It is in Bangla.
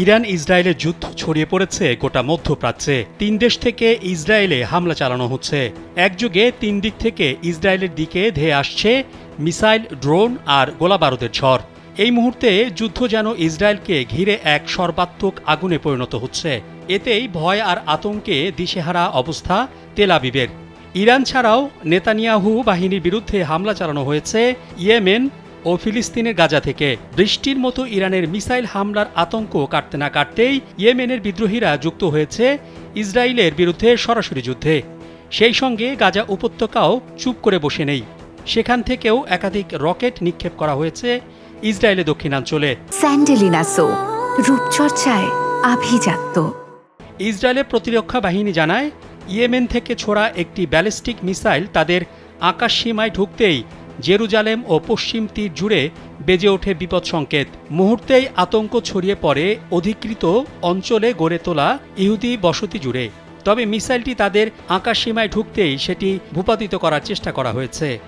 ইরান ইসরায়েলের যুদ্ধ ছড়িয়ে পড়েছে গোটা মধ্যপ্রাচ্যে। ৩ দেশ থেকে ইসরায়েলে হামলা চালানো হচ্ছে। একযোগে ৩ দিক থেকে ইসরায়েলের দিকে ধেয়ে আসছে মিসাইল, ড্রোন আর গোলাবারুদের ঝড়। এই মুহূর্তে যুদ্ধ যেন ইসরায়েলকে ঘিরে এক সর্বাত্মক আগুনে পরিণত হচ্ছে। এতেই ভয় আর আতঙ্কে দিশেহারা অবস্থা তেল আবিবের। ইরান ছাড়াও নেতানিয়াহু বাহিনীর বিরুদ্ধে হামলা চালানো হয়েছে ইয়েমেন ও ফিলিস্তিনের গাজা থেকে। বৃষ্টির মতো ইরানের মিসাইল হামলার আতঙ্ক কাটতে না কাটতেই ইয়েমেনের বিদ্রোহীরা যুক্ত হয়েছে ইসরায়েলের বিরুদ্ধে সরাসরি যুদ্ধে। সেই সঙ্গে গাজা উপত্যকাও চুপ করে বসে নেই। সেখান থেকেও একাধিক রকেট নিক্ষেপ করা হয়েছে ইসরায়েলের দক্ষিণাঞ্চলে। স্যান্ডেলিনা সো, রূপচর্চায় আভিজাত্য। ইসরায়েলের প্রতিরক্ষা বাহিনী জানায়, ইয়েমেন থেকে ছোড়া একটি ব্যালিস্টিক মিসাইল তাদের আকাশসীমায় ঢুকতেই জেরুজালেম ও পশ্চিম তীর জুড়ে বেজে ওঠে বিপদ সংকেত। মুহূর্তেই আতঙ্ক ছড়িয়ে পড়ে অধিকৃত অঞ্চলে গড়ে তোলা ইহুদি বসতি জুড়ে। তবে মিসাইলটি তাদের আকাশসীমায় ঢুকতেই সেটি ভূপাতিত করার চেষ্টা করা হয়েছে।